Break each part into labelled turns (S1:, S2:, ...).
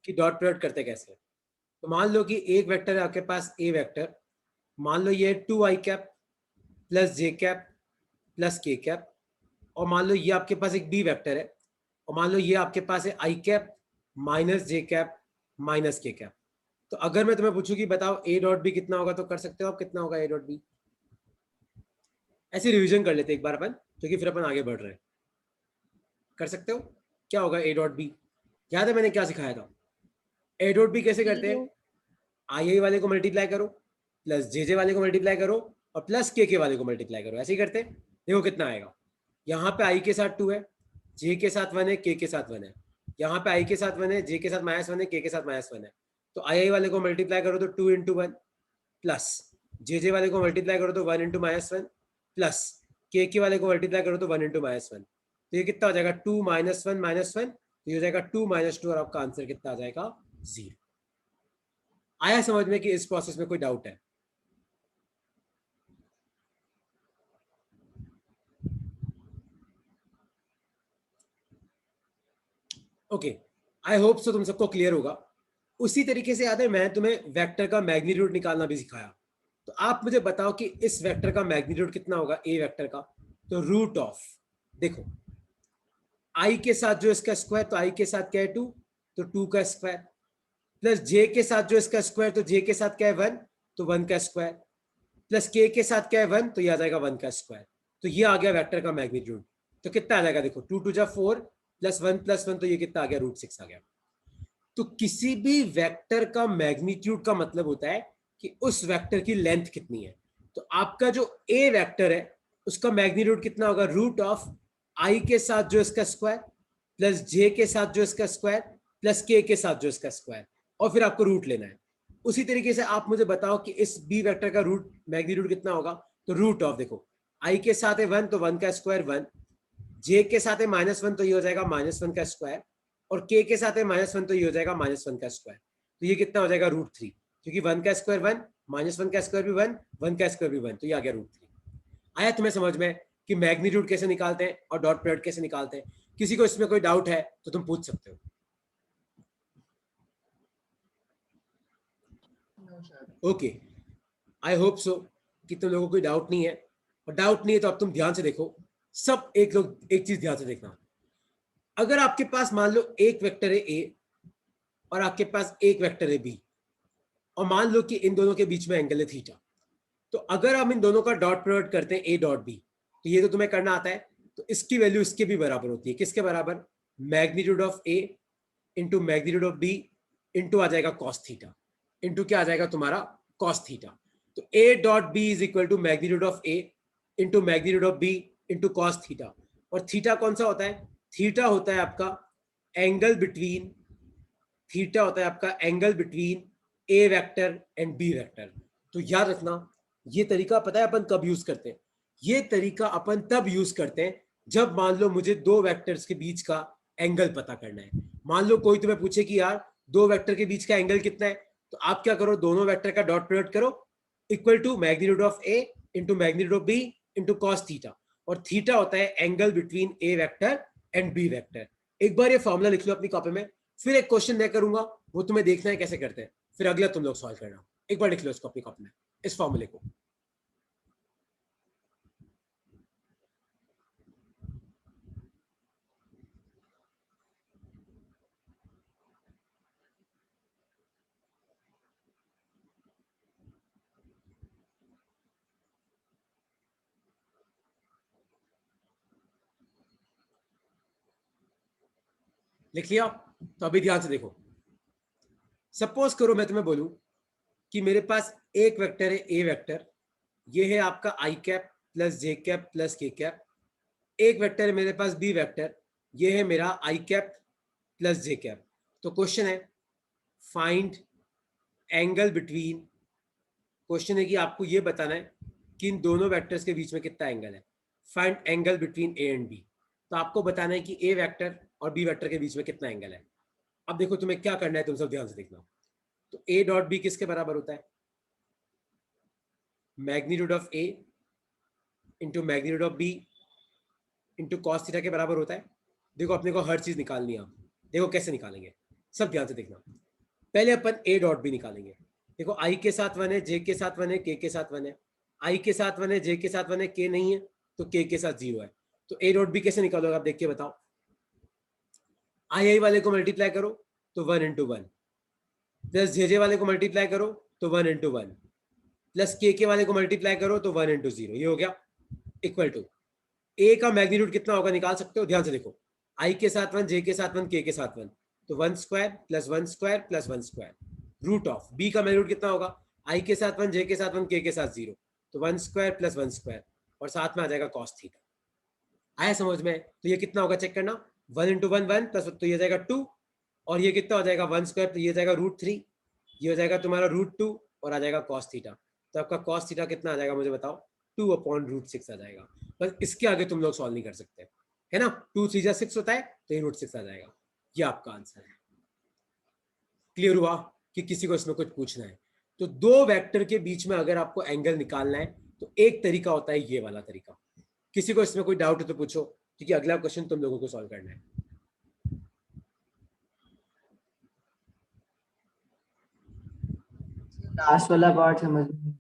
S1: कि dot product करते कैसे। तो मान लो कि एक वेक्टर है आपके पास ए वेक्टर, मान लो ये 2i cap plus J cap plus K cap, और मान लो ये आपके पास एक बी वेक्टर है, और मान लो ये आपके पास है I cap minus J cap minus K cap. तो अगर मैं तुम्हें पूछूं कि बताओ ए डॉट बी कितना होगा, तो कर सकते हो आप, कितना होगा ए डॉट बी? ऐसे रिवीजन कर लेते एक बार अपन, क्योंकि फिर अपन आगे बढ़ रहे हैं। कर सकते हो? क्या होगा ए डॉट बी? याद है मैंने क्या सिखाया था? ए डॉट बी कैसे करते
S2: 0।
S1: हैं? आई वाले को मल्टीप्लाई करो, प्लस जे वाले को मल्टीप्लाई करो, और प्लस के वाले को मल्टीप्लाई करो। ऐसे ही करते हैं। देखो कितना आएगा। यहाँ पे आई के साथ 2 है, जे के साथ 1 है, के साथ 1 है। यहाँ पे आई के साथ 1 है, जे के साथ -1 है, के साथ -1 है। तो आई वाले को मल्टीप्लाई करो तो 2 इंटू 1, प्लस जे वाले को मल्टीप्लाई करो तो 1 इंटू -1, प्लस के वाले को मल्टीप्लाई करो तो 1 इंटू -1। तो ये कितना हो जाएगा? 2 -1 तो ये हो जाएगा 2 -2, और आपका आंसर कितना आ जाएगा? 0। आया समझ में कि इस प्रोसेस में कोई डाउट है? ओके, आई होप सो तुम सबको क्लियर होगा। उसी तरीके से याद है मैं तुम्हें वेक्टर का मैग्नीट्यूड निकालना भी सिखाया। तो आप मुझे बताओ कि इस वेक्टर का मैग्नीट्यूड कितना होगा, ए वेक्टर का? तो रूट ऑफ, देखो आई के साथ जो इसका स्क्वायर, तो आई के साथ क्या है 2, तो 2 का स्क्वायर, प्लस जे के साथ जो इसका स्क्वायर, तो जे के साथ क्या है 1, तो 1 का स्क्वायर, प्लस के साथ क्या है 1, तो ये आ जाएगा 1 का स्क्वायर। तो ये आ गया वेक्टर का मैग्नीट्यूड। तो कितना आ जाएगा? देखो 2 2 जा 4 +1 +1, तो ये कितना आ गया? √6 आ गया। तो किसी भी वेक्टर का मैग्नीट्यूड का मतलब होता है कि उस वेक्टर की लेंथ कितनी है। तो आपका जो ए वेक्टर है उसका मैग्नीट्यूड कितना होगा? रूट ऑफ आई के साथ जो इसका स्क्वायर, प्लस जे के साथ जो इसका स्क्वायर, प्लस के साथ जो इसका स्क्वायर, और फिर आपको रूट लेना है। उसी तरीके से आप मुझे बताओ कि इस बी वेक्टर का रूट मैग्नीट्यूड कितना होगा? तो रूट ऑफ, देखो आई के साथ है 1, तो 1 का स्क्वायर 1, जे के साथ है -1, तो ये हो जाएगा -1 का स्क्वायर, और के साथ है -1, तो ये हो जाएगा -1 का स्क्वायर। तो ये कितना हो जाएगा? √3, क्योंकि 1 का स्क्वायर 1, -1 का स्क्वायर भी 1, 1 का स्क्वायर भी 1, तो ये आ गया √3। आया तुम्हें समझ में कि मैग्नीट्यूड कैसे निकालते हैं और डॉट प्रोडक्ट कैसे निकालते हैं? किसी को इसमें कोई डाउट है तो तुम पूछ सकते हो। ओके, आई होप सो कि तुम लोगों को कोई डाउट नहीं है, और डाउट नहीं है तो अब तुम ध्यान से देखो। सब एक चीज ध्यान से देखना। अगर आपके पास मान लो एक वेक्टर है ए और आपके पास एक वेक्टर है बी, और मान लो कि इन दोनों के बीच में एंगल है थीटा, तो अगर हम इन दोनों का डॉट प्रोडक्ट करते हैं ए डॉट बी, तो ये तो तुम्हें करना आता है, तो इसकी वैल्यू इसके भी बराबर होती है। किसके बराबर? Magnitude of A into magnitude of B into आ जाएगा कॉस थीटा, इंटू क्या आ जाएगा तुम्हारा? Cos theta. तो A dot B is equal to magnitude of A into magnitude of B into cos theta. और थीटा कौन सा होता है? थीटा होता है आपका एंगल बिटवीन, थीटा होता है आपका angle between A vector and B vector. तो याद रखना, ये तरीका पता है अपन कब यूज करते हैं? ये तरीका अपन तब यूज करते हैं जब मान लो मुझे दो वेक्टर्स के बीच का एंगल पता करना है। मान लो कोई तुम्हें पूछे कि यार दो वेक्टर के बीच का एंगल कितना है, तो आप क्या करो? दोनों वेक्टर का डॉट प्रोडक्ट करो, equal to magnitude of A into magnitude of B into cos theta. और थीटा होता है angle between A vector and B vector. एक बार ये फॉर्मूला लिख लो अपनी कॉपी में, फिर एक क्वेश्चन मैं करूंगा, वो तुम्हें देखना है कैसे करते हैं, फिर अगला तुम लोग सॉल्व करना। एक बार लिख लो इसको अपनी कॉपी में, इस फॉर्मूले को। लिख लिया? तो अभी ध्यान से देखो। सपोज करो मैं तुम्हें बोलूं कि मेरे पास एक वेक्टर है ए वेक्टर, ये है आपका आई cap plus J cap plus K cap. एक वेक्टर है मेरे पास बी वेक्टर, ये है मेरा आई कैप प्लस जे कैप। तो क्वेश्चन है फाइंड एंगल बिटवीन, क्वेश्चन है कि आपको ये बताना है कि इन दोनों वेक्टर्स के बीच में कितना एंगल है। Find angle between A and B. तो आपको बताना है कि ए वेक्टर और बी वेक्टर के बीच में कितना एंगल है। अब देखो तुम्हें क्या करना है, तुम सब ध्यान से देखना। तो ए डॉट बी किसके बराबर होता है? Magnitude of A into magnitude of B into cos theta के बराबर होता है। देखो अपने को हर चीज निकालनी है। आप देखो कैसे निकालेंगे, सब ध्यान से देखना। पहले अपन ए डॉट बी निकालेंगे। देखो आई के साथ 1 है, जे के साथ 1 है, के साथ 1 है। आई के साथ 1 है, जे के साथ 1 है, के नहीं है, तो के साथ 0 है। तो ए डॉट बी कैसे निकालोगे आप देख के बताओ। आई वाले को मल्टीप्लाई करो तो 1 इंटू 1, प्लस जे वाले को मल्टीप्लाई करो तो 1 इंटू 1, प्लस के वाले को मल्टीप्लाई करो तो 1 इंटू 0। ये हो गया इक्वल टू ए का मैग्नीट्यूड कितना होगा निकाल सकते हो, ध्यान से देखो। आई के साथ 1, जे के साथ 1, के साथ 1, तो 1 square plus 1 square plus 1 square. Root of B का मैग्नीट्यूड कितना होगा, आई के साथ 1, जे के साथ 1, के साथ 0, तो 1 स्क्वायर प्लस 1 स्क्वायर, और साथ में आ जाएगा कॉस थीटा। आया समझ में? तो ये कितना होगा चेक करना, 1 इंटू 1 1 प्लस, तो ये जाएगा 2, और ये कितना हो जाएगा 1 स्क्वायर, तो ये जाएगा √3, ये हो जाएगा तुम्हारा √2, और आ जाएगा कॉस थीटा। तो आपका कॉस थीटा कितना आ जाएगा मुझे बताओ, 2/√6 आ जाएगा। बस इसके आगे तुम लोग सॉल्व नहीं कर सकते, है ना। 2 3 जा 6 होता है, तो ये √6 आ जाएगा। ये आपका आंसर है। क्लियर हुआ कि किसी को इसमें कुछ पूछना है? तो दो वेक्टर के बीच में अगर आपको एंगल निकालना है तो एक तरीका होता है ये वाला तरीका। किसी को इसमें कोई डाउट है तो पूछो, क्योंकि अगला क्वेश्चन तुम लोगों को सॉल्व करना है।
S2: लास्ट वाला पार्ट समझ में।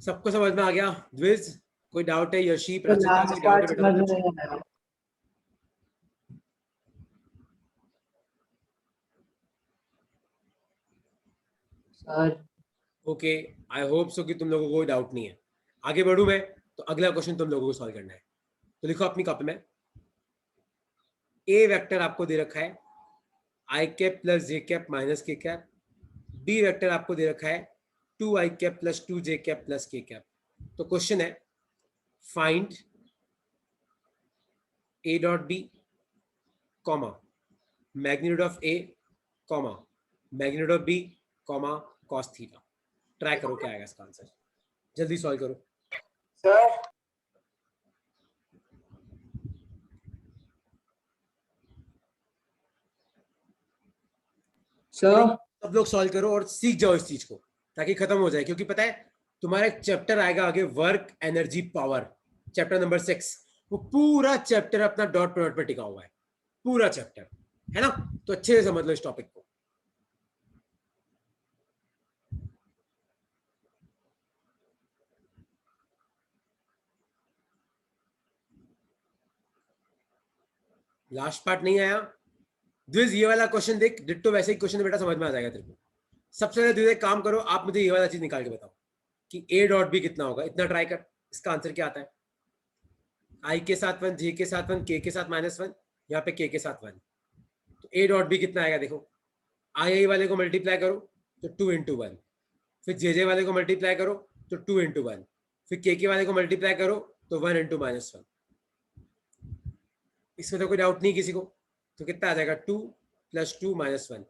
S1: सबको समझ में आ गया? द्विज कोई डाउट है? यशी,
S2: तो
S1: प्राचिता कोई
S2: लास्ट
S1: डाउट
S2: पार्ट
S1: है बेटा
S2: समझ
S1: तो
S2: में
S1: पूछो।
S2: नहीं आया। Sir
S1: okay, I hope so कि तुम लोगों को कोई डाउट नहीं है। आगे बढ़ू मैं, तो अगला क्वेश्चन तुम लोगों को सॉल्व करना है। तो लिखो अपनी कॉपी में, ए वेक्टर आपको दे रखा है I cap plus J cap minus K cap, B vector आपको दे रखा है 2 I cap plus 2 J cap plus K cap. तो क्वेश्चन है find A dot B comma magnitude of A comma magnitude of B comma cos theta. Try करो क्या आएगा इसका आंसर, जल्दी सॉल्व करो।
S2: सर सर
S1: सब लोग सॉल्व करो और सीख जाओ इस चीज को, ताकि खत्म हो जाए। क्योंकि पता है तुम्हारा एक चैप्टर आएगा आगे, work energy power, chapter number 6। वो पूरा चैप्टर अपना डॉट प्रोडक्ट पर टिका हुआ है, पूरा चैप्टर, है ना। तो अच्छे से समझ लो इस टॉपिक को। लास्ट पार्ट नहीं आया द्विज, ये वाला क्वेश्चन देख, डिट्टो वैसे ही क्वेश्चन बेटा समझ में आ जाएगा तेरे को। सबसे पहले द्विज एक काम करो, आप मुझे ये वाला चीज निकाल के बताओ कि ए डॉट बी कितना होगा। इतना ट्राई कर, इसका आंसर क्या आता है। आई के साथ 1, जे के साथ 1, के साथ -1, यहाँ पे के साथ 1, तो ए डॉट बी कितना आएगा देखो। आई वाले को मल्टीप्लाई करो तो 2 इंटू 1, फिर जे वाले को मल्टीप्लाई करो तो 2 इंटू 1, फिर के वाले को मल्टीप्लाई करो तो 1 इंटू -1। इसमें तो कोई डाउट नहीं किसी को। तो कितना आ जाएगा 2 + 2 - 1,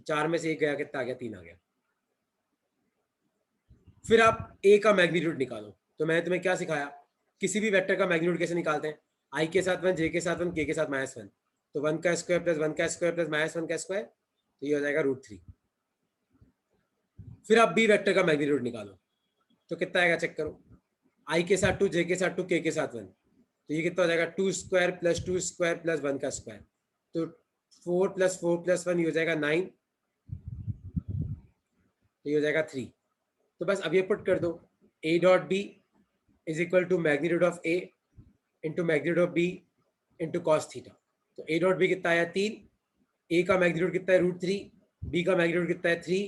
S1: 4 में से 1 गया, कितना आ गया 3 आ गया। फिर आप ए का मैग्नीट्यूड निकालो। तो मैंने तुम्हें क्या सिखाया, किसी भी वेक्टर का मैग्नीट्यूड कैसे निकालते हैं। आई के साथ 1, जे के साथ 1, के साथ -1, तो 1 का स्क्वायर प्लस 1 का स्क्वायर प्लस -1 का स्क्वायर, तो ये हो जाएगा √3। फिर आप बी वेक्टर का मैग्नीट्यूड निकालो, तो कितना आएगा चेक करो। आई के साथ 2, जे के साथ 2, के साथ 1, तो ये कितना हो जाएगा 2 स्क्वायर प्लस 2 स्क्वायर प्लस 1 का स्क्वायर, तो 4 + 4 + 1 ये हो जाएगा 9, तो ये हो जाएगा 3। तो बस अब ये पुट कर दो, A dot B is equal to magnitude of A into magnitude of B into cos theta. तो ए डॉट बी कितना आया 3, ए का मैग्नीट्यूड कितना है √3, बी का मैग्नीट्यूड कितना है 3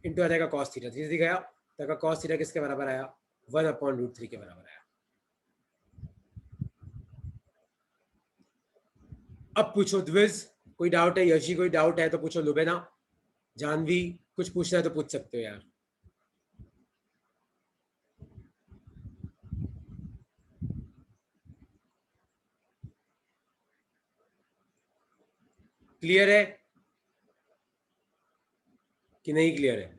S1: इंटू आ जाएगा कॉस थीटा। 3 गया, तो कॉस थीटा किसके बराबर आया, 1/√3 के बराबर आया। अब पूछो द्विज, कोई डाउट है? यशी कोई डाउट है तो पूछो। लुबेना, जानवी, कुछ पूछना है तो पूछ सकते हो यार। क्लियर है कि नहीं क्लियर है?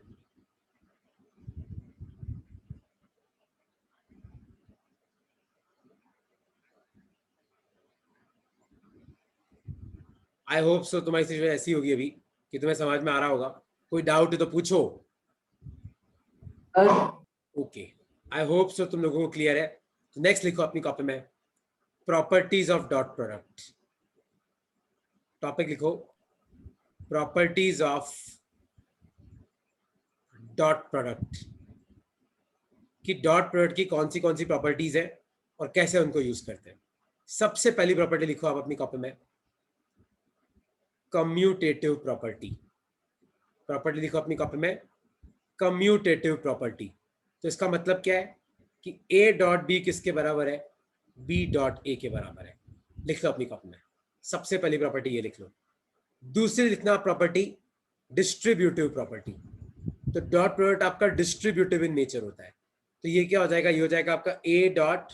S1: आई होप सो तुम्हारी सिचुएशन ऐसी होगी अभी कि तुम्हें समझ में आ रहा होगा। कोई डाउट है तो पूछो,
S2: sir
S1: okay, I hope so तुम लोगों को क्लियर है। तो नेक्स्ट लिखो अपनी कॉपी में properties of dot product. Topic लिखो प्रॉपर्टीज ऑफ डॉट प्रोडक्ट, कि डॉट प्रोडक्ट की कौन सी प्रॉपर्टीज है और कैसे उनको यूज करते हैं। सबसे पहली प्रॉपर्टी लिखो आप अपनी कॉपी में, कम्यूटेटिव प्रॉपर्टी। प्रॉपर्टी लिखो अपनी कॉपी में कम्यूटेटिव प्रॉपर्टी। तो इसका मतलब क्या है कि ए डॉट बी किसके बराबर है, बी डॉट ए के बराबर है। लिख लो अपनी कॉपी में, सबसे पहली प्रॉपर्टी ये लिख लो। दूसरी लिखना प्रॉपर्टी डिस्ट्रीब्यूटिव प्रॉपर्टी। तो डॉट प्रोडक्ट आपका डिस्ट्रीब्यूटिव इन नेचर होता है। तो ये क्या हो जाएगा, ये हो जाएगा आपका A dot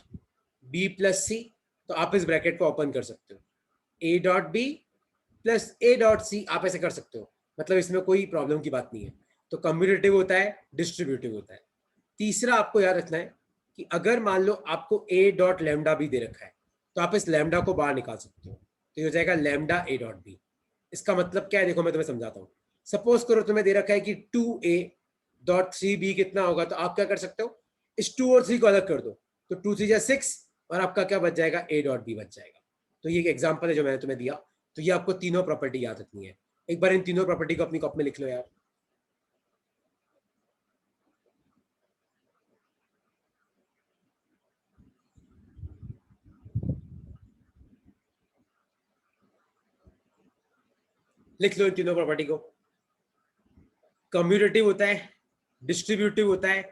S1: B plus C. तो आप इस ब्रैकेट को ओपन कर सकते हो, A dot B plus A dot C, आप ऐसे कर सकते हो, मतलब इसमें कोई प्रॉब्लम की बात नहीं है। तो कम्यूटेटिव होता है, डिस्ट्रीब्यूटिव होता है। तीसरा आपको याद रखना है कि अगर मान लो आपको ए डॉट लैम्डा भी दे रखा है तो आप इस लैम्डा को बाहर निकाल सकते हो। तो ये हो जाएगा लैम्डा ए डॉट बी। इसका मतलब क्या है, देखो मैं तुम्हें समझाता हूँ। सपोज करो तुम्हें दे रखा है कि 2a डॉट 3b कितना होगा, तो आप क्या कर सकते हो, इस 2 और 3 को अलग कर दो। तो 2 3 6 और आपका क्या बच जाएगा, a डॉट बी बच जाएगा। तो ये एक एग्जांपल है जो मैंने तुम्हें दिया। तो ये आपको तीनों प्रॉपर्टी याद रखनी है। एक बार इन तीनों प्रॉपर्टी को अपनी कॉपी में लिख लो यार। लिख लो इन तीनों प्रॉपर्टी को। कम्यूटेटिव होता है, डिस्ट्रीब्यूटिव होता है,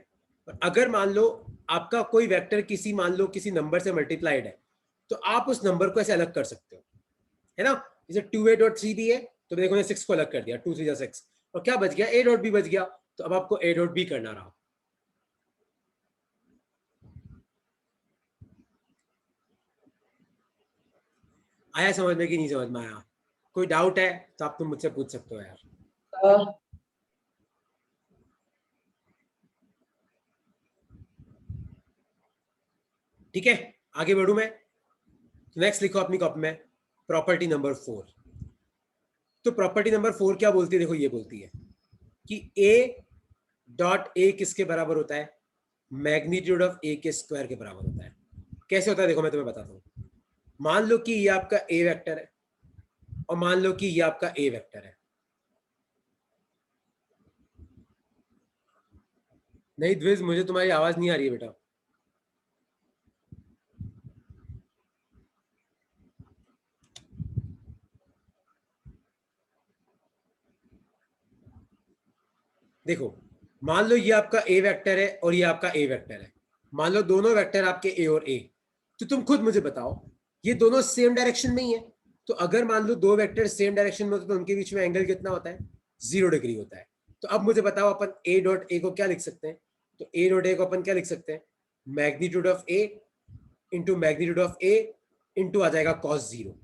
S1: और अगर मान लो आपका कोई वेक्टर किसी मान लो किसी नंबर से मल्टीप्लाइड है तो आप उस नंबर को ऐसे अलग कर सकते हो, है ना। जैसे 2a डॉट 3b है तो देखो मैंने 6 को अलग कर दिया, 2 3 6, और क्या बच गया, a डॉट b बच गया। तो अब आपको a डॉट b करना रहा। आया समझ में कि नहीं समझ में आया? कोई डाउट है तो आप तुम मुझसे पूछ सकते हो यार।
S2: सर
S1: ठीक है, आगे बढ़ू मैं। नेक्स्ट लिखो अपनी कॉपी में प्रॉपर्टी नंबर 4। तो प्रॉपर्टी नंबर 4 क्या बोलती है, देखो ये बोलती है कि a डॉट ए किसके बराबर होता है, मैग्नीट्यूड ऑफ ए के स्क्वायर के बराबर होता है। कैसे होता है देखो मैं तुम्हें बताता हूं। मान लो कि ये आपका ए वेक्टर है और मान लो कि ये आपका ए वेक्टर है। नहीं द्विज, मुझे तुम्हारी आवाज नहीं आ रही है बेटा। देखो मान लो ये आपका ए वेक्टर है और ये आपका ए वेक्टर है। मान लो दोनों वेक्टर आपके ए और ए, तो तुम खुद मुझे बताओ ये दोनों सेम डायरेक्शन में ही है। तो अगर मान लो दो वेक्टर सेम डायरेक्शन में होते तो उनके बीच में एंगल कितना होता है, 0 डिग्री होता है। तो अब मुझे बताओ अपन ए डॉट ए को क्या लिख सकते हैं। तो ए डॉट ए को अपन क्या लिख सकते हैं, magnitude of A into magnitude of A into आ जाएगा कॉस 0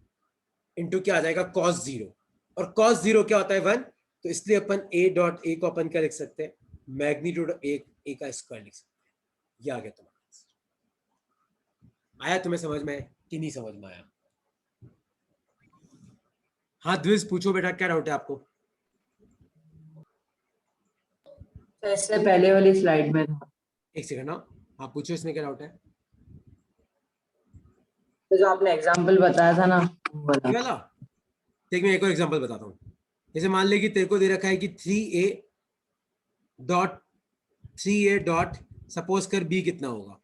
S1: इंटू क्या आ जाएगा कॉस 0, और कॉस 0 क्या होता है 1। तो इसलिए अपन ए डॉट ए को अपन क्या लिख सकते हैं, मैग्नीट्यूड ए का स्क्वायर लिख सकते हैं। ये आ गया तुम्हारा। आया तुम्हें समझ में कि नहीं समझ में आया? हाँ द्विज पूछो बेटा, क्या डाउट है आपको?
S2: तो इससे पहले वाली स्लाइड में था,
S1: एक सेकंड ना, हाँ पूछो इसमें क्या डाउट है।
S2: तो जो आपने एग्जांपल बताया था ना वो वाला।
S1: ये वाला देख, मैं एक और एग्जांपल बताता हूँ। जैसे मान ले कि तेरे को दे रखा है कि 3a डॉट सपोज कर b कितना होगा।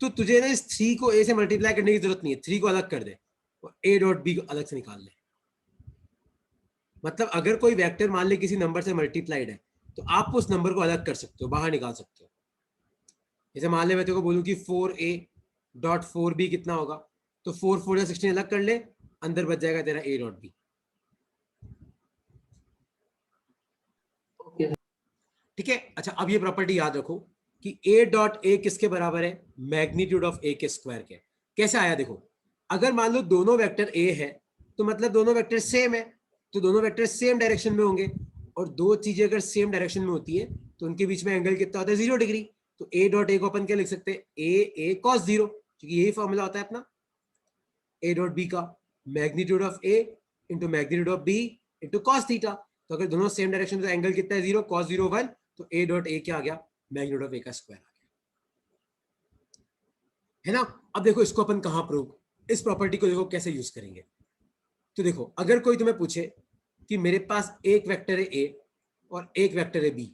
S1: तो तुझे ना इस 3 को a से मल्टीप्लाई करने की जरूरत नहीं है, 3 को अलग कर दे और a डॉट b को अलग से निकाल ले। मतलब अगर कोई वेक्टर मान ले किसी नंबर से मल्टीप्लाइड है तो आप उस नंबर को अलग कर सकते हो, बाहर निकाल सकते हो। जैसे मान ले मैं तेरे को बोलूं कि 4a डॉट 4b कितना होगा, तो 4 4 या 16 अलग कर ले, अंदर बच जाएगा तेरा a डॉट b।
S2: ओके
S1: ठीक है, अच्छा अब ये प्रॉपर्टी याद रखो कि a डॉट ए किसके बराबर है, मैग्नीट्यूड ऑफ ए के स्क्वायर के। कैसे आया देखो, अगर मान लो दोनों वेक्टर a है तो मतलब दोनों वेक्टर सेम है, तो दोनों वेक्टर सेम डायरेक्शन में होंगे, और दो चीजें अगर सेम डायरेक्शन में होती है तो उनके बीच में एंगल कितना होता है, 0 डिग्री। तो a डॉट ए को अपन क्या लिख सकते हैं, ए कॉस 0, क्योंकि यही फॉर्मूला होता है अपना a डॉट बी का, magnitude of a into magnitude of b into cos theta. तो अगर दोनों सेम डायरेक्शन में तो एंगल कितना है 0, कॉस 0 1, तो a डॉट ए क्या आ गया, मैग्नीट्यूड ऑफ ए का स्क्वायर आ गया, है ना। अब देखो इसको अपन कहां प्रूव, इस प्रॉपर्टी को देखो कैसे यूज करेंगे। तो देखो अगर कोई तुम्हें पूछे कि मेरे पास एक वेक्टर है ए और एक वेक्टर है बी,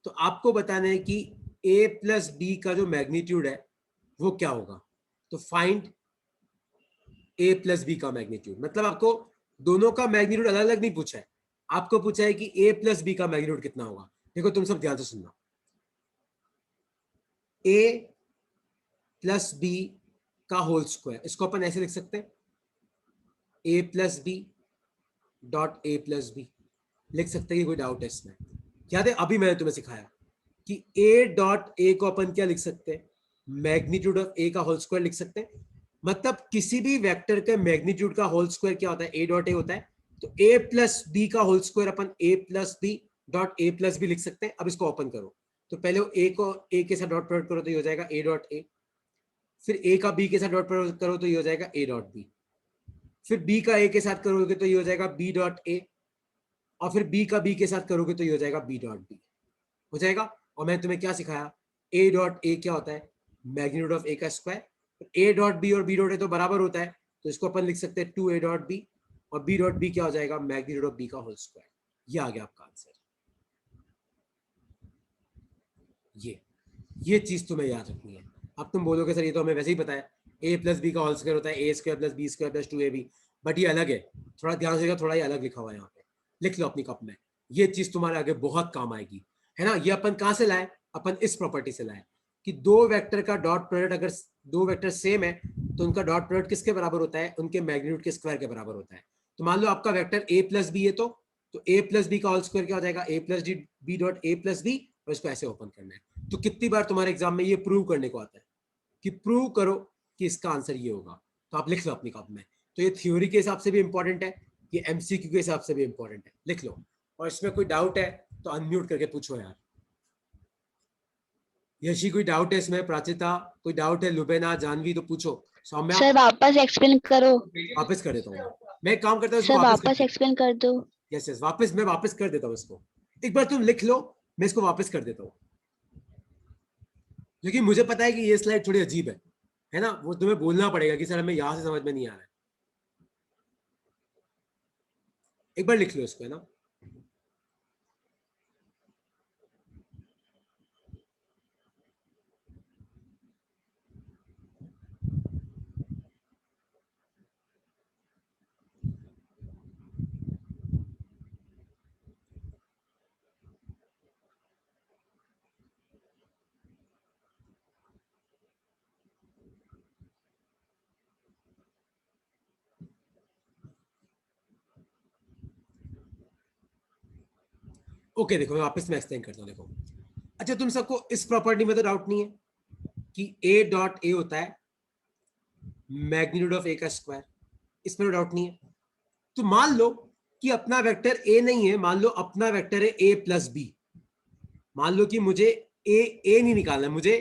S1: तो आपको बताना है कि ए प्लस बी का जो मैग्नीट्यूड है वो क्या होगा। तो फाइंड ए प्लस बी का मैग्नीट्यूड, मतलब आपको दोनों का मैग्नीट्यूड अलग अलग नहीं पूछा है, आपको पूछा है कि ए प्लस बी का मैग्नीट्यूड कितना होगा। देखो तुम सब ध्यान से सुनना, ए प्लस बी का होल स्क्वायर, इसको अपन ऐसे लिख सकते हैं A plus B dot A plus B, लिख सकते हैं कि कोई डाउट है इसमें। याद है अभी मैंने तुम्हें सिखाया कि ए डॉट ए को अपन क्या लिख सकते हैं, मैग्नीट्यूड ऑफ ए का होल स्क्वायर लिख सकते हैं। मतलब किसी भी वेक्टर के मैग्नीट्यूड का होल स्क्वायर क्या होता है, ए डॉट ए होता है। तो ए प्लस बी का होल स्क्वायर अपन A plus B dot A plus B लिख सकते हैं। अब इसको ओपन करो, तो पहले ए को ए के साथ डॉट प्रोडक्ट करो तो ये हो जाएगा ए डॉट ए, फिर ए का बी के साथ डॉट प्रोडक्ट करो तो ये हो जाएगा ए डॉट बी, फिर बी का ए के साथ करोगे तो ये हो जाएगा बी डॉट ए, और फिर बी का बी के साथ करोगे तो ये हो जाएगा बी डॉट बी, हो जाएगा। और मैंने तुम्हें क्या सिखाया, ए डॉट ए क्या होता है, मैग्नीट्यूड ऑफ ए का स्क्वायर। ए डॉट बी और बी डॉट ए तो बराबर होता है, तो इसको अपन लिख सकते हैं 2a डॉट बी, और बी डॉट बी क्या हो जाएगा, मैग्नीट्यूड ऑफ बी का होल स्क्वायर। ये आ गया आपका आंसर। ये चीज तुम्हें याद रखनी है। अब तुम बोलोगे सर ये तो हमें वैसे ही पता है, ए प्लस बी का होल स्क्वायर होता है A square plus B square plus 2ab, but ये अलग है, थोड़ा ध्यान से, थोड़ा ही अलग लिखा हुआ है यहाँ पे, लिख लो अपनी कप में। ये चीज तुम्हारे आगे बहुत काम आएगी, है ना। ये अपन कहां से लाए, अपन इस प्रॉपर्टी से लाए कि दो वेक्टर का डॉट प्रोडक्ट, अगर दो वेक्टर सेम है तो उनका डॉट प्रोडक्ट किसके बराबर होता है, उनके मैग्नीट्यूड के स्क्वायर के बराबर होता है। तो मान लो आपका वेक्टर ए प्लस बी है, तो ए प्लस बी का होल स्क्वायर क्या हो जाएगा, A plus D B dot A plus B, और इसको ऐसे ओपन करना है। तो कितनी बार तुम्हारे एग्जाम में ये प्रूव करने को आता है कि प्रूव करो कि इसका आंसर ये होगा, तो आप लिख लो अपनी कॉपी में। तो ये थ्योरी के हिसाब से भी इंपॉर्टेंट है, ये एमसीक्यू के हिसाब से भी इंपॉर्टेंट है, लिख लो। और इसमें कोई डाउट है तो अनम्यूट करके पूछो यार। यशी कोई डाउट है इसमें, प्राचिता कोई डाउट है, लुबेना जानवी तो पूछो, सौम्या।
S3: सर वापस एक्सप्लेन करो।
S1: वापस कर देता हूँ मैं, काम करता हूँ
S3: सर वापस एक्सप्लेन कर दो।
S1: यस यस, वापस मैं वापस कर देता हूँ इसको, एक बार तुम लिख लो, मैं इसको वापस कर देता हूँ, क्योंकि मुझे पता है कि ये स्लाइड थोड़ी अजीब है ना, वो तुम्हें बोलना पड़ेगा कि सर हमें यहां से समझ में नहीं आ रहा है। एक बार लिख लो इसको, है ना। ओके देखो मैं वापस में एक्सप्लेन करता हूँ, देखो। अच्छा तुम सबको इस प्रॉपर्टी में तो डाउट नहीं है कि ए डॉट ए होता है मैग्नीट्यूड ऑफ ए का स्क्वायर, इसमें डाउट नहीं है। तो मान लो कि अपना वेक्टर ए नहीं है, मान लो अपना वेक्टर है ए प्लस बी, मान लो कि मुझे ए नहीं निकालना है, मुझे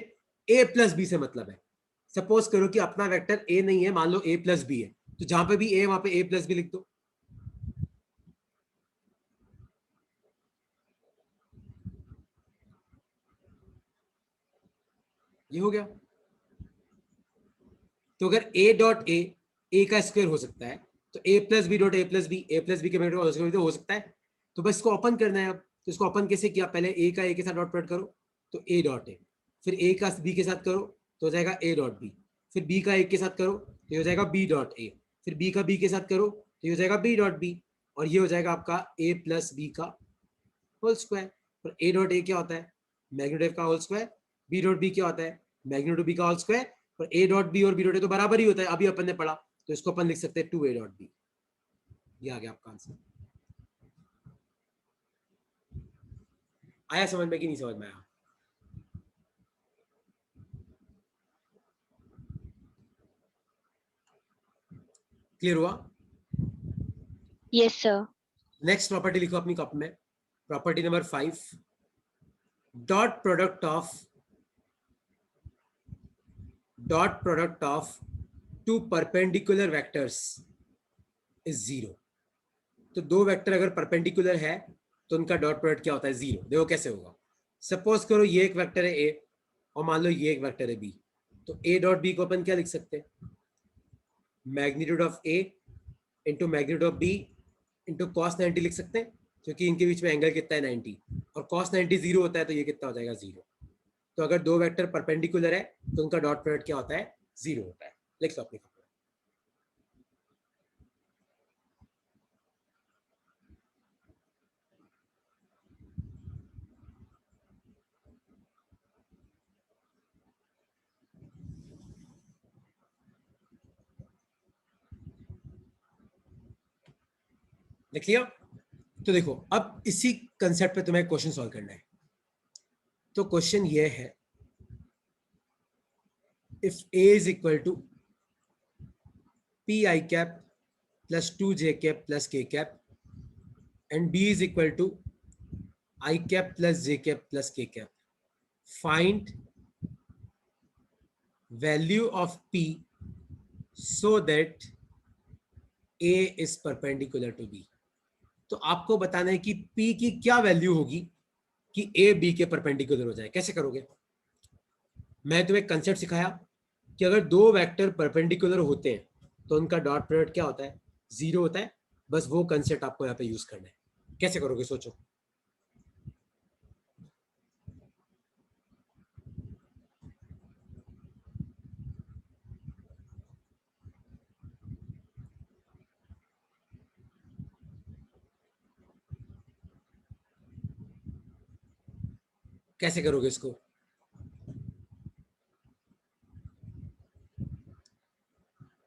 S1: ए प्लस बी से मतलब है। सपोज करो कि अपना वेक्टर ए नहीं है, मान लो ए प्लस बी है, तो जहां पे भी ए वहां पे ए प्लस बी लिख दो। ये हो गया। तो अगर ए डॉट ए का स्क्वायर हो सकता है, तो A plus B dot A plus B के मैग्नीट्यूड हो सकता है। तो बस इसको ओपन करना है। अब तो इसको ओपन कैसे किया, पहले ए का ए के साथ डॉट प्रोडक्ट करो तो ए डॉट ए, फिर ए का बी के साथ करो तो हो जाएगा ए डॉट बी, फिर बी का ए के साथ करो तो ये हो जाएगा बी डॉट ए, फिर बी का बी के साथ करो तो ये हो जाएगा बी डॉट बी, और ये हो जाएगा आपका ए प्लस बी का होल स्क्वायर। और ए डॉट ए क्या होता है, मैग्नीट्यूड का whole square, B dot B क्या होता है, मैग्नीट्यूड बी का होल स्क्वायर, और ए डॉट बी और बी डॉट ए तो बराबर ही होता है, अभी अपन ने पढ़ा, तो इसको अपन लिख सकते हैं 2a डॉट बी। ये आ गया आपका आंसर। आया समझ में कि नहीं समझ में आया? क्लियर हुआ?
S3: Yes sir.
S1: नेक्स्ट प्रॉपर्टी लिखो अपनी कॉपी में, property number 5, dot product of two perpendicular vectors is 0। तो दो वेक्टर अगर परपेंडिकुलर है तो उनका डॉट प्रोडक्ट क्या होता है, 0। देखो कैसे होगा, सपोज करो ये एक वेक्टर है ए और मान लो ये एक वेक्टर है बी, तो ए डॉट बी को अपन क्या लिख सकते हैं, magnitude of A into magnitude of B into cos 90 लिख सकते हैं, क्योंकि इनके बीच में एंगल कितना है 90, और कॉस 90 जीरो होता है तो ये कितना हो जाएगा जीरो। तो अगर दो वेक्टर परपेंडिकुलर है तो उनका डॉट प्रोडक्ट क्या होता है, जीरो होता है। लिख लो अपनी फॉर्मूला। लिख लिया? तो देखो अब इसी कंसेप्ट पे तुम्हें क्वेश्चन सॉल्व करना है। तो क्वेश्चन ये है, if a is equal to P I cap plus 2j cap plus k cap and b is equal to i cap plus j cap plus k cap, find value of p so that a is perpendicular to b। तो आपको बताना है कि p की क्या value होगी कि a b के परपेंडिकुलर हो जाए। कैसे करोगे? मैं तुम्हें कंसेप्ट सिखाया कि अगर दो वेक्टर परपेंडिकुलर होते हैं तो उनका डॉट प्रोडक्ट क्या होता है, जीरो होता है। बस वो कंसेप्ट आपको यहाँ पे यूज करना है। कैसे करोगे सोचो। कैसे करोगे इसको?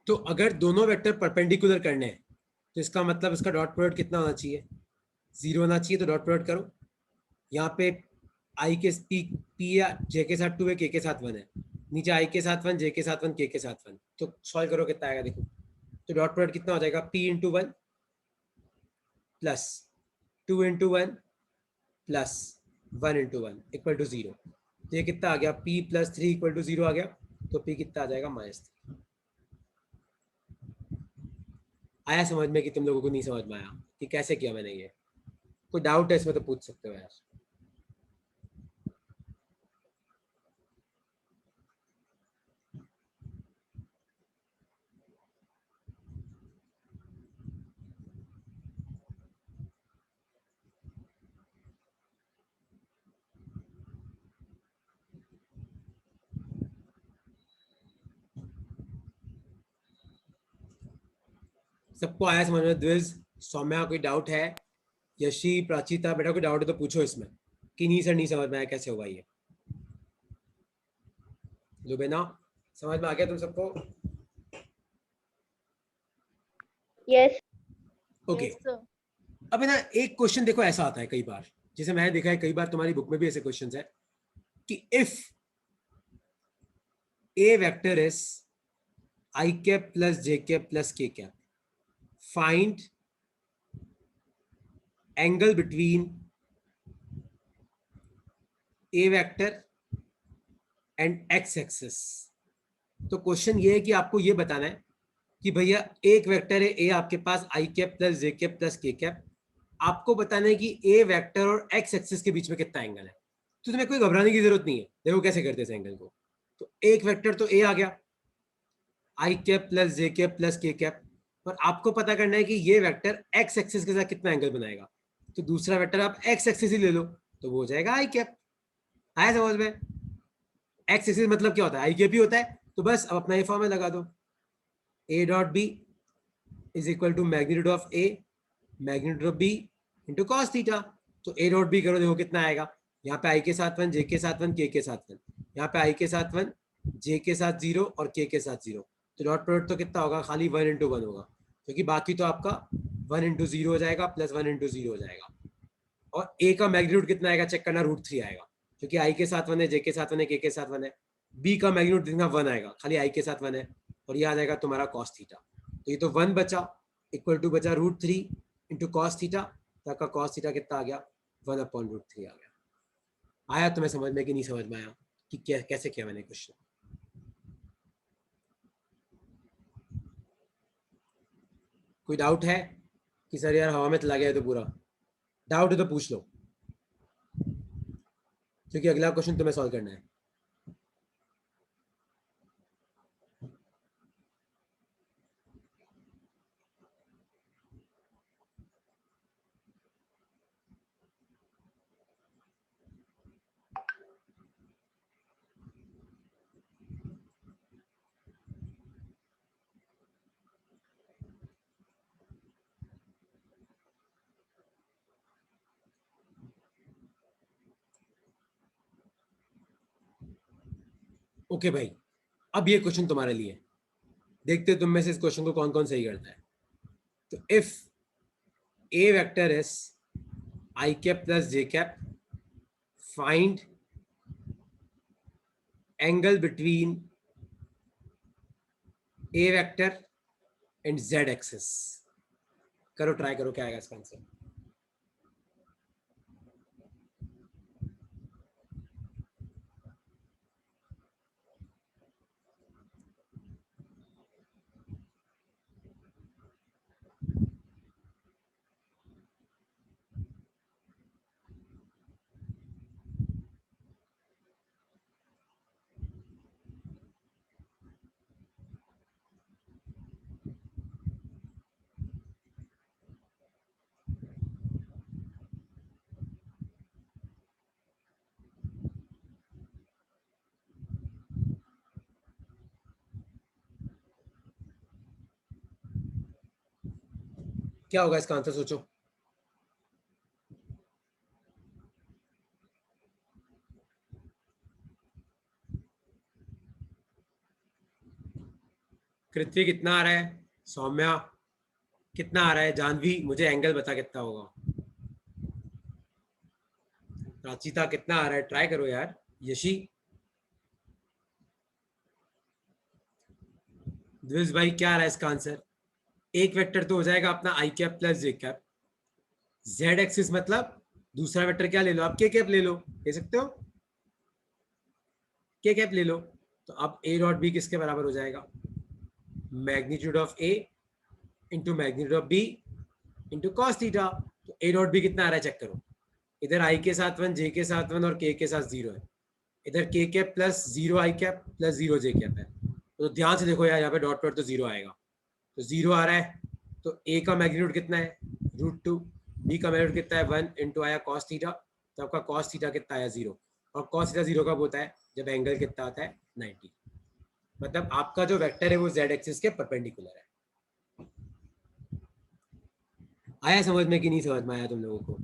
S1: तो अगर दोनों वेक्टर परपेंडिकुलर करने हैं तो इसका मतलब इसका डॉट प्रोडक्ट कितना होना चाहिए, जीरो होना चाहिए। तो डॉट प्रोडक्ट करो। यहाँ पे आई के पी या जे के साथ 2 है, के साथ 1 है, नीचे आई के साथ 1, जे के साथ 1, के साथ 1। तो सॉल्व करो कितना आएगा देखो। तो डॉट प्रोडक्ट कितना हो जाएगा, p into 1 plus 2 into 1 plus 1 into 1 equal to 0। तो ये कितना आ गया, p प्लस 3 इक्वल टू 0 आ गया। तो p कितना आ जाएगा, -3। आया समझ में कि तुम लोगों को नहीं समझ में आया कि कैसे किया मैंने ये? कोई डाउट है इसमें तो पूछ सकते हो यार। सबको आया समझ में? द्विज, सौम्या, कोई डाउट है? यशी, प्राचीता, बेटा कोई डाउट है तो पूछो इसमें कि नहीं सर नहीं समझ में आया, कैसे होगा ये? लुबेना, समझ में आ गया तुम सबको?
S3: यस।
S1: ओके। अब है ना एक क्वेश्चन देखो ऐसा आता है कई बार, जैसे मैंने देखा है कई बार तुम्हारी बुक में भी ऐसे क्वेश्चंस है कि if A vector is I cap plus J cap plus K cap, find angle between A vector and X axis. तो क्वेश्चन ये है कि आपको ये बताना है कि भैया एक वेक्टर है ए आपके पास आई cap plus J cap plus K cap, आपको बताना है कि ए वेक्टर और एक्स एक्सिस के बीच में कितना एंगल है। तो तुम्हें कोई घबराने की जरूरत नहीं है। देखो कैसे करते हैं इस एंगल को। तो एक वेक्टर तो ए आ गया, आई cap plus J cap plus K cap, और आपको पता करना है कि ये वेक्टर एक्स एक्सिस के साथ कितना एंगल बनाएगा। तो दूसरा वेक्टर आप एक्स एक्सिस ही ले लो, तो वो हो जाएगा आई कैप। आया समझ में? एक्स एक्सिस मतलब क्या होता है, आई कैप ही होता है। तो बस अब अपना ये फॉर्मूला लगा दो, A dot B is equal to magnitude of A magnitude of B into cos theta. तो ए डॉट बी करो, देखो कितना आएगा। यहाँ पे आई के साथ 1, जे के साथ 1, के साथ 1, यहाँ पे आई के साथ 1, जे के साथ 0 और के साथ 0। तो डॉट प्रोडक्ट तो कितना होगा, खाली 1 इंटू 1 होगा, क्योंकि बाकी तो आपका 1 इंटू 0 हो जाएगा प्लस 1 इंटू 0 हो जाएगा। और ए का मैग्नीट्यूड कितना आएगा चेक करना, √3 आएगा, क्योंकि आई के साथ 1 है, जे के साथ 1 है, के साथ 1 है। बी का मैग्नीट्यूड देखना 1 आएगा, खाली आई के साथ 1 है, और ये आ जाएगा तुम्हारा कॉस थीटा। तो ये तो 1 बचा, इक्वल टू बचा √3 इंटू कॉस थीटा। तक का कॉस थीटा कितना आ गया, 1/√3 आ गया। आया तुम्हें समझ में कि नहीं समझ में आया कि क्या कैसे किया मैंने क्वेश्चन? कोई डाउट है कि सर यार हवा में चला गया है तो पूरा? डाउट है तो पूछ लो। क्योंकि अगला क्वेश्चन तुम्हें सॉल्व करना है। ओके भाई, अब ये क्वेश्चन तुम्हारे लिए, देखते हो तुम में से इस क्वेश्चन को कौन कौन सही करता है। तो if A vector is I cap plus J cap, find angle between A vector and Z axis. करो, ट्राई करो, क्या आएगा इसका आंसर। क्या होगा इसका आंसर, सोचो। कृथ्वी कितना आ रहा है, सौम्या कितना आ रहा है, जानवी मुझे एंगल बता कितना होगा, प्राचीता कितना आ रहा है, ट्राई करो यार, यशी, द्विज भाई क्या आ रहा है इसका आंसर। एक वेक्टर तो हो जाएगा अपना आई cap plus J cap, Z axis मतलब दूसरा वेक्टर क्या ले लो आप, के कैप ले लो, ले सकते हो, के कैप ले लो। तो अब ए डॉट बी किसके बराबर हो जाएगा, magnitude of A into magnitude of B into cos theta. तो ए डॉट बी कितना आ रहा है चेक करो, इधर आई के साथ 1, जे के साथ 1 और के साथ 0 है, इधर के कैप प्लस 0 आई कैप प्लस 0 जे कैप है। तो ध्यान से देखो यार, यहाँ पे डॉट प्रोडक्ट तो 0 आएगा, तो 0 आ रहा है, तो ए का मैग्नीट्यूड कितना है √2, बी का मैग्नीट्यूड कितना है 1 इंटू आया कॉस थीटा, तो आपका कॉस थीटा कितना आया 0, और कॉस थीटा 0 कब होता है, जब एंगल कितना आता है 90, मतलब आपका जो वेक्टर है वो जेड एक्सिस के परपेंडिकुलर है। आया समझ में कि नहीं समझ में आया तुम लोगों को।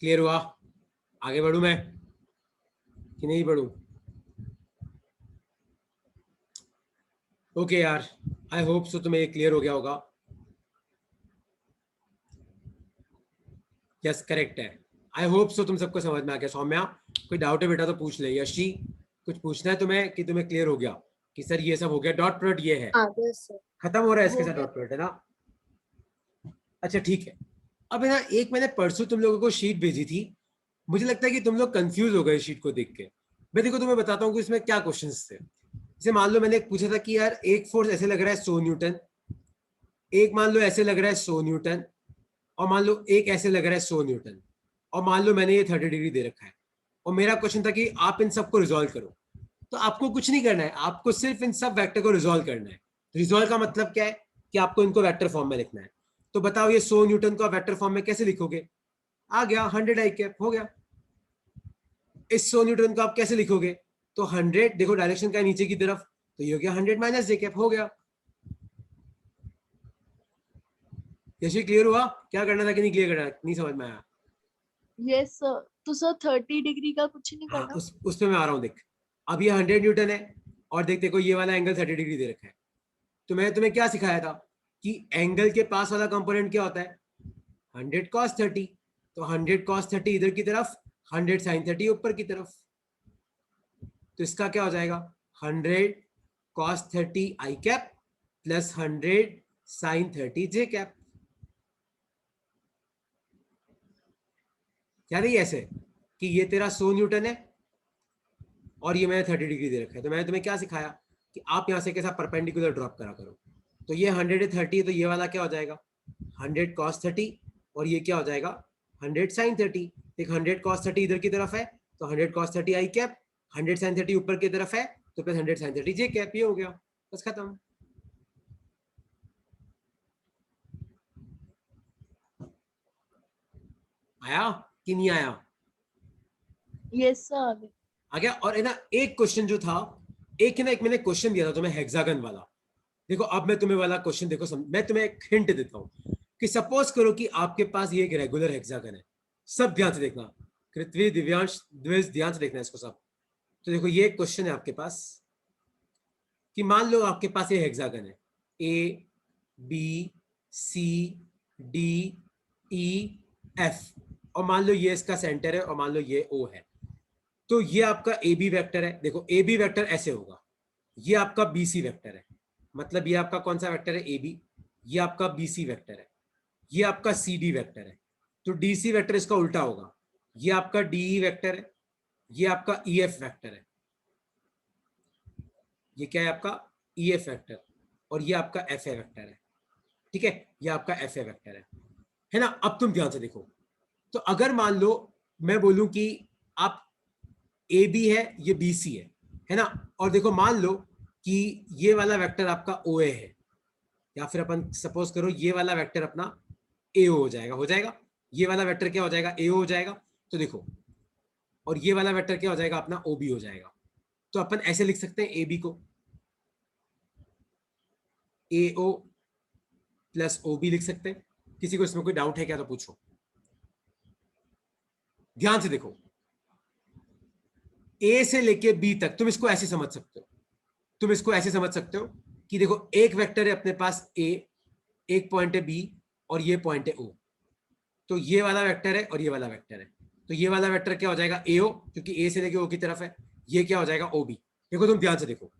S1: क्लियर हुआ, आगे बढ़ू मैं कि नहीं बढ़ू। ओके यार, आई होप सो तुम्हें क्लियर हो गया होगा। यस करेक्ट है, आई होप सो तुम सबको समझ में आ गया। सौम्या कोई डाउट है बेटा तो पूछ ले, यशी कुछ पूछना है तुम्हें कि तुम्हें क्लियर हो गया कि सर ये सब हो गया, डॉट प्रोडक्ट ये है, खत्म हो रहा है इसके साथ डॉट प्रोडक्ट है ना। अच्छा ठीक है, अब है ना, एक मैंने परसों तुम लोगों को शीट भेजी थी, मुझे लगता है कि तुम लोग कंफ्यूज हो गए शीट को देख के। मैं देखो तुम्हें बताता हूँ कि इसमें क्या क्वेश्चंस थे। जैसे मान लो मैंने पूछा था कि यार एक फोर्स ऐसे लग रहा है 100 न्यूटन, एक मान लो ऐसे लग रहा है 100 न्यूटन, और मान लो एक ऐसे लग रहा है 100 न्यूटन, और मान लो मैंने ये 30 डिग्री दे रखा है, और मेरा क्वेश्चन था कि आप इन सबको रिजॉल्व करो। तो आपको कुछ नहीं करना है, आपको सिर्फ इन सब वेक्टर को रिजॉल्व करना है। रिजॉल्व का मतलब क्या है कि आपको इनको वेक्टर फॉर्म में लिखना है। तो बताओ ये 100 न्यूटन को वेक्टर फॉर्म में कैसे लिखोगे, आ गया 100 आई कैप हो गया। इस 100 न्यूटन को आप कैसे लिखोगे, तो 100 देखो डायरेक्शन का नीचे की तरफ, तो ये हो गया 100 माइनस जे कैप हो गया। यशी क्लियर हुआ, क्या करना था कि नहीं क्लियर करना, नहीं समझ में आया।
S4: यस सर, तो सर 30 डिग्री का कुछ नहीं
S1: हाँ
S4: करना।
S1: उस पे मैं आ रहा हूँ, देख अब ये 100 न्यूटन है, और देख देखो ये वाला एंगल 30 डिग्री दे रखा है। तो मैंने तुम्हें क्या सिखाया था कि एंगल के पास वाला कंपोनेंट क्या होता है 100 cos 30, तो 100 cos 30 इधर की तरफ, 100 sin 30 ऊपर की तरफ, तो इसका क्या हो जाएगा 100 cos 30 I cap plus 100 sin 30 j cap। क्या नहीं ऐसे कि ये तेरा 100 न्यूटन है और ये मैंने 30 डिग्री दे रखा है, तो मैंने तुम्हें क्या सिखाया कि आप यहां से कैसा परपेंडिकुलर ड्रॉप करा करो। तो ये 130 है, तो ये वाला क्या हो जाएगा 100 cos 30 और ये क्या हो जाएगा 100 sin 30। एक 100 cos 30 इधर की तरफ है तो 100 cos 30 I कैप, 100 sin 30 ऊपर की तरफ है तो प्लस 100 sin 30 j कैप। ये हो गया, बस खत्म। आया कि नहीं आया?
S4: Yes sir.
S1: आ गया। और है ना एक क्वेश्चन जो था, एक है ना, एक मैंने क्वेश्चन दिया था तुम्हें हेक्सागन वाला। देखो अब मैं तुम्हें वाला क्वेश्चन देखो मैं तुम्हें एक हिंट देता हूं कि सपोज करो कि आपके पास ये एक रेगुलर हेक्सागन है। सब ध्यान से देखना, कृत्वी, दिव्यांश, द्विज, ध्यान से देखना इसको सब। तो देखो ये एक क्वेश्चन है आपके पास कि मान लो आपके पास ये हेक्सागन है A B C D E F और मान लो ये इसका सेंटर है और मान लो ये ओ है। तो ये आपका ए बी वेक्टर है। देखो ए बी वेक्टर ऐसे होगा, ये आपका बी सी वेक्टर है, मतलब ये आपका कौन सा वेक्टर है ए बी, ये आपका बी सी वेक्टर है, ये आपका सी डी वेक्टर है। तो डी सी वेक्टर इसका उल्टा होगा, ये आपका डी ई वेक्टर है, ये आपका ई एफ वेक्टर है, ये क्या है आपका ई एफ वेक्टर, और ये आपका एफ ए वेक्टर है। ठीक है, ये आपका एफ ए वेक्टर है ना। अब तुम ध्यान से देखो, तो अगर मान लो मैं बोलूं कि आप ए बी है, ये बी सी है ना, और देखो मान लो कि ये वाला वेक्टर आपका ओ ए है, या फिर अपन सपोज करो ये वाला वेक्टर अपना ए हो जाएगा, हो जाएगा। ये वाला वेक्टर क्या हो जाएगा ए हो जाएगा। तो देखो, और ये वाला वेक्टर क्या हो जाएगा अपना ओ बी हो जाएगा। तो अपन ऐसे लिख सकते हैं ए बी को ए ओ प्लस ओ बी लिख सकते हैं। किसी को इसमें कोई डाउट है क्या तो पूछो। ध्यान से देखो, ए से लेके बी तक तुम इसको ऐसे समझ सकते हो, तुम इसको ऐसे समझ सकते हो कि देखो एक वेक्टर है अपने पास ए, एक पॉइंट है बी और ये पॉइंट है ओ। तो ये वाला वेक्टर है और ये वाला वेक्टर है। तो ये वाला वेक्टर क्या हो जाएगा ए ओ, क्योंकि ए से लेके ओ की तरफ है। ये क्या हो जाएगा ओ बी। देखो तुम ध्यान से देखो,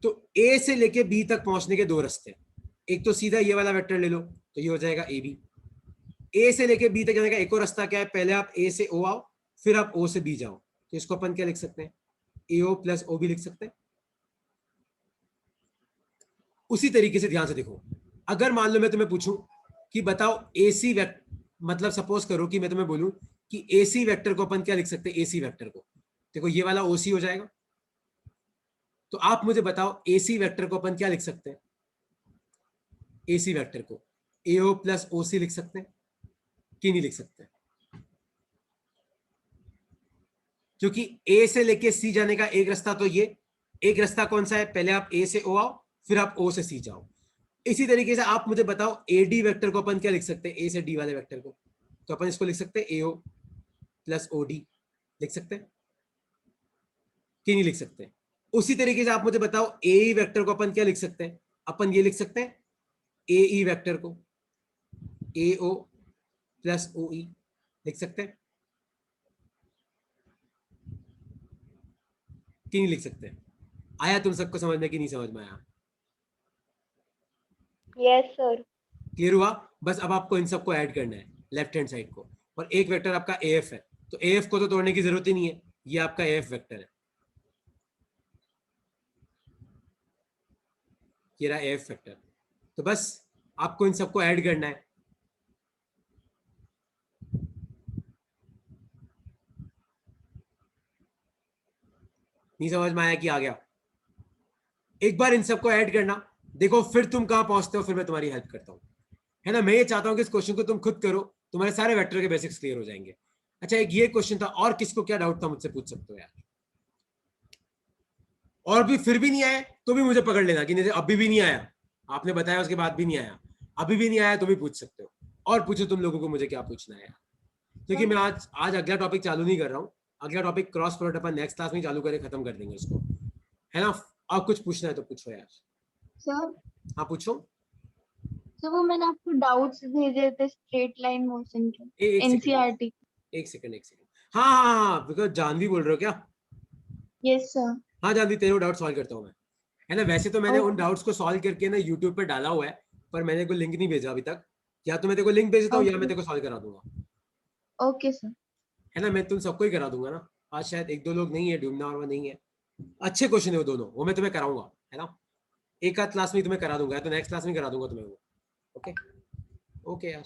S1: तो ए से लेके बी तक पहुंचने के दो रास्ते हैं। एक तो सीधा ये वाला वेक्टर ले लो तो ये हो जाएगा ए बी। ए से लेके बी तक जाने का एक और रास्ता क्या है, पहले आप ए से ओ आओ फिर आप ओ से बी जाओ। तो इसको अपन क्या लिख सकते हैं ए ओ प्लस ओ बी लिख सकते हैं। उसी तरीके से ध्यान से देखो, अगर मान लो मैं तुम्हें पूछूं कि बताओ एसी वेक्टर, मतलब सपोज करो कि मैं तुम्हें बोलूं कि एसी वेक्टर को अपन क्या लिख सकते हैं, एसी वेक्टर को देखो ये वाला ओसी हो जाएगा। तो आप मुझे बताओ एसी वेक्टर को अपन क्या लिख सकते हैं, एसी वेक्टर को एओ प्लस ओसी लिख सकते हैं कि नहीं लिख सकते? क्योंकि ए से लेके सी जाने का एक रास्ता तो ये, एक रास्ता कौन सा है, पहले आप ए से ओ आओ फिर आप ओ से सी जाओ। इसी तरीके से आप मुझे बताओ ए डी वेक्टर को अपन क्या लिख सकते हैं, ए से डी वाले वेक्टर को, तो अपन इसको लिख सकते हैं एओ प्लस ओ डी लिख सकते हैं कि नहीं लिख सकते? उसी तरीके से आप मुझे बताओ ए ई वेक्टर को अपन क्या लिख सकते हैं, अपन ये लिख सकते हैं ए ई वेक्टर को ए ओ प्लस ओ ई लिख सकते हैं कि नहीं लिख सकते? आया तुम सबको समझ में कि नहीं समझ में आया?
S3: Yes sir.
S1: क्लियर हुआ? बस अब आपको इन सबको ऐड करना है लेफ्ट हैंड साइड को, और एक वेक्टर आपका ए एफ है, तो ए एफ को तो तोड़ने की जरूरत ही नहीं है, ये आपका ए एफ वेक्टर है, ये रहा ए एफ वेक्टर। तो बस आपको इन सबको ऐड करना है। नहीं समझ में आया कि आ गया? एक बार इन सबको ऐड करना, देखो फिर तुम कहां पहुंचते हो, फिर मैं तुम्हारी हेल्प करता हूं, है ना। मैं ये चाहता हूं कि इस क्वेश्चन को तुम खुद करो, तुम्हारे सारे वेक्टर के बेसिक्स क्लियर हो जाएंगे। अच्छा एक ये क्वेश्चन था, और किसको क्या डाउट था मुझसे पूछ सकते हो यार, और भी फिर भी नहीं आया तो भी मुझे पकड़ लेना कि नहीं अभी भी नहीं आया, आपने बताया उसके बाद भी नहीं आया, अभी भी नहीं आया तो भी पूछ सकते हो। और पूछो तुम लोगों को मुझे क्या पूछना है यार, क्योंकि मैं आज अगला टॉपिक चालू नहीं कर रहा हूँ, अगला टॉपिक क्रॉस प्रोडक्ट अपन नेक्स्ट क्लास में चालू करके खत्म कर देंगे उसको, है ना। और कुछ पूछना है तो पूछो यार।
S4: सर
S1: हाँ पूछो।
S4: सर वो मैंने आपको डाउट्स भेजे थे स्ट्रेट लाइन मोशन के
S1: एक
S4: एनसीईआरटी।
S1: एक सेकंड हाँ हाँ हाँ, बिकॉज जानवी बोल रहे हो क्या?
S4: Yes sir.
S1: हाँ जानवी, तेरे डाउट सॉल्व करता हूँ मैं, है ना। वैसे तो मैंने उन
S4: Okay.
S1: डाउट्स को सॉल्व करके ना यूट्यूब पे डाला हुआ है, पर मैंने कोई लिंक नहीं भेजा अभी तक। या तो मैं तेरे को लिंक भेज देता हूँ या मैं
S4: Okay.
S1: तेरे को सॉल्व करा दूंगा,
S4: Okay, sir.
S1: है ना। मैं तुम सबको ही करा दूंगा ना। आज शायद एक दो लोग नहीं है, ढूंढना और नहीं है। अच्छे क्वेश्चन है वो दोनों, वो मैं तुम्हें कराऊंगा, है ना। एक आध क्लास में ही तुम्हें करा दूंगा, तो नेक्स्ट क्लास में करा दूंगा तुम्हें वो। ओके ओके यार।